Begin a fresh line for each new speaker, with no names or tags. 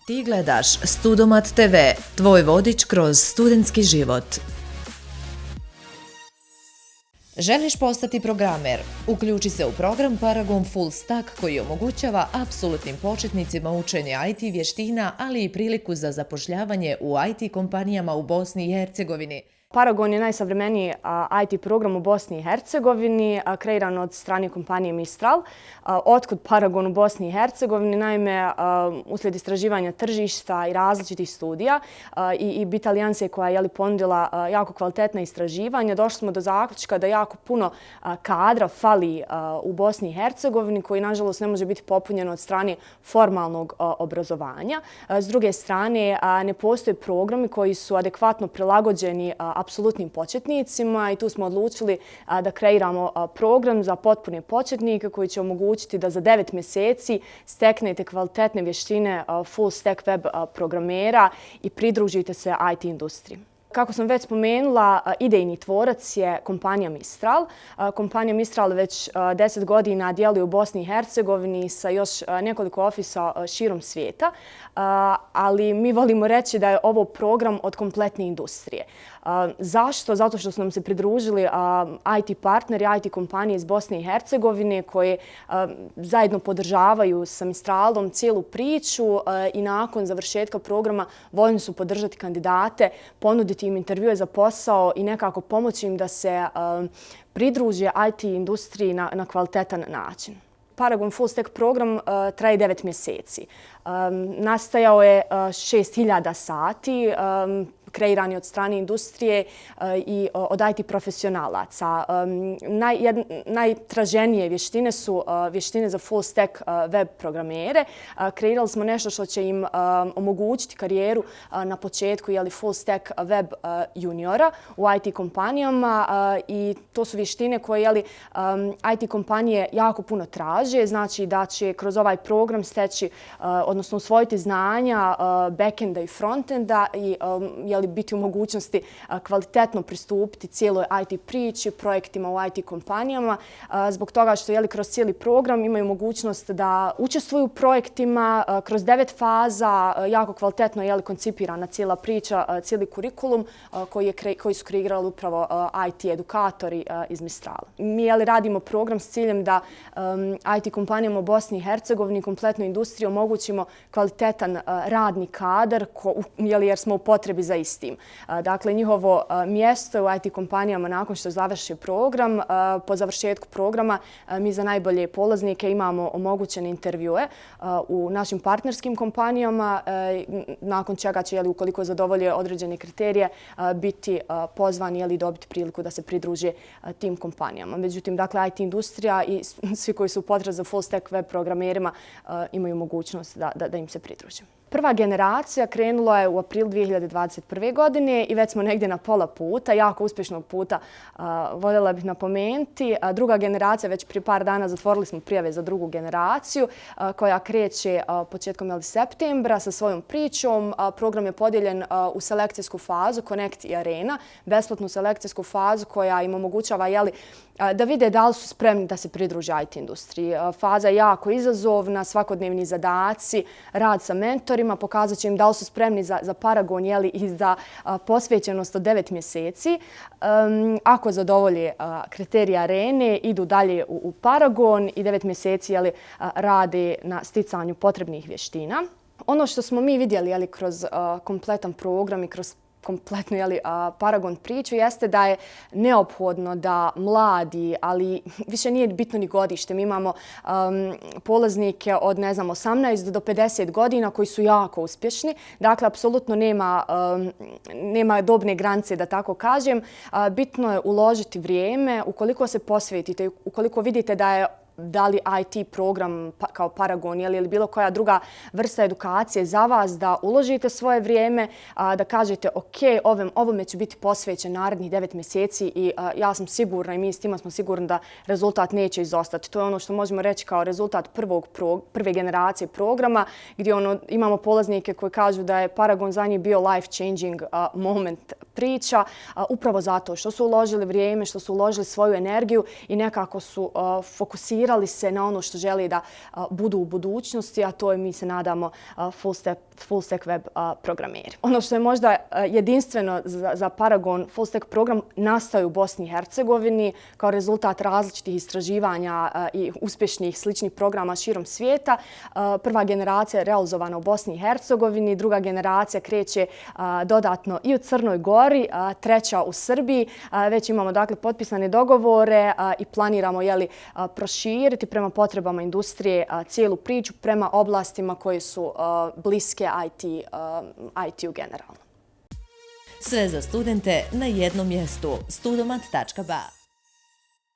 Ti gledaš Studomat TV, tvoj vodič kroz studentski život. Želiš postati programer? Uključi se u program Paragon Full Stack koji omogućava apsolutnim početnicima učenje IT vještina, ali i priliku za zapošljavanje u IT kompanijama u Bosni i Hercegovini.
Paragon je najsavremeniji IT program u Bosni i Hercegovini, kreiran od strane kompanije Mistral. Otkud Paragon u Bosni i Hercegovini? Naime, uslijed istraživanja tržišta i različitih studija i BIT Alijanse koja je ponudila jako kvalitetna istraživanja, došli smo do zaključka da jako puno kadra fali u Bosni i Hercegovini koji, nažalost, ne može biti popunjeno od strane formalnog obrazovanja. S druge strane, ne postoje programi koji su adekvatno prilagođeni apsolutnim početnicima i tu smo odlučili da kreiramo program za potpune početnike koji će omogućiti da za 9 mjeseci steknete kvalitetne vještine full stack web programera i pridružite se IT industriji. Kako sam već spomenula, idejni tvorac je kompanija Mistral. Kompanija Mistral već 10 godina djeluje u Bosni i Hercegovini sa još nekoliko ofisa širom svijeta, ali mi volimo reći da je ovo program od kompletne industrije. Zašto? Zato što su nam se pridružili IT partneri, IT kompanije iz Bosne i Hercegovine koje zajedno podržavaju sa Mistralom cijelu priču i nakon završetka programa voljni su podržati kandidate, ponuditi im intervjue za posao i nekako pomoći im da se pridruže IT industriji na kvalitetan način. Paragon Full Stack program traje 9 mjeseci. Nastajao je 6000 sati, kreiran je od strane industrije i od IT profesionalaca. Najtraženije vještine su vještine za full stack web programere. Kreirali smo nešto što će im omogućiti karijeru na početku full stack web juniora u IT kompanijama i to su vještine koje IT kompanije jako puno traže. Znači da će kroz ovaj program steći, odnosno usvojiti znanja backenda i frontenda i biti u mogućnosti kvalitetno pristupiti cijeloj IT priči, projektima u IT kompanijama, zbog toga što kroz cijeli program imaju mogućnost da učestvuju u projektima kroz 9 faza, jako kvalitetno koncipirana cijela priča, cijeli kurikulum koji su kreirali upravo IT edukatori iz Mistrala. Mi radimo program s ciljem da IT kompanijama u Bosni i Hercegovini i kompletnoj industriji omogućimo kvalitetan radni kadar jer smo u potrebi za istim. Dakle, njihovo mjesto je u IT kompanijama nakon što završi program. Po završetku programa mi za najbolje polaznike imamo omogućene intervjue u našim partnerskim kompanijama, nakon čega će, ukoliko zadovolje određene kriterije, biti pozvani i dobiti priliku da se pridruže tim kompanijama. Međutim, dakle, IT industrija i svi koji su potrebni za full stack web programerima imaju mogućnost da im se pridruže. Prva generacija krenula je u aprilu 2021. godine i već smo negdje na pola puta, jako uspješnog puta, voljela bih napomenuti. Druga generacija, već prije par dana zatvorili smo prijave za drugu generaciju koja kreće početkom septembra sa svojom pričom. Program je podijeljen u selekcijsku fazu Connect i Arena, besplatnu selekcijsku fazu koja im omogućava da vide da li su spremni da se pridruže IT industriji. Faza je jako izazovna, svakodnevni zadaci, rad sa mentorima, pokazat će im da li su spremni za Paragon i za posvećenost od 9 mjeseci. Ako zadovolje kriterije Arene, idu dalje u Paragon i 9 mjeseci rade na sticanju potrebnih vještina. Ono što smo mi vidjeli kroz kompletan program i kroz kompletnu Paragon priču jeste da je neophodno da mladi, ali više nije bitno ni godište. Mi imamo polaznike od 18 do 50 godina koji su jako uspješni. Dakle, apsolutno nema dobne granice, da tako kažem. Bitno je uložiti vrijeme. Ukoliko se posvetite, ukoliko vidite da li IT program kao Paragon ili bilo koja druga vrsta edukacije za vas, da uložite svoje vrijeme, da kažete ok, ovome ću biti posvećen narednih 9 mjeseci i ja sam sigurna i mi s tima smo sigurni da rezultat neće izostati. To je ono što možemo reći kao rezultat prve generacije programa gdje imamo polaznike koji kažu da je Paragon za njih bio life changing moment priča, upravo zato što su uložili vrijeme, što su uložili svoju energiju i nekako su fokusirali se na ono što želi da budu u budućnosti, a to je, mi se nadamo, full stack web programeri. Ono što je možda jedinstveno za Paragon full stack program nastaje u Bosni i Hercegovini kao rezultat različitih istraživanja i uspješnih sličnih programa širom svijeta. Prva generacija je realizovana u Bosni i Hercegovini, druga generacija kreće dodatno i u Crnoj Gori, treća u Srbiji. Već imamo dakle potpisane dogovore i planiramo proširiti prema potrebama industrije cijelu priču prema oblastima koje su bliske IT-u generalno.
Sve za studente na jednom mjestu. Studomat.ba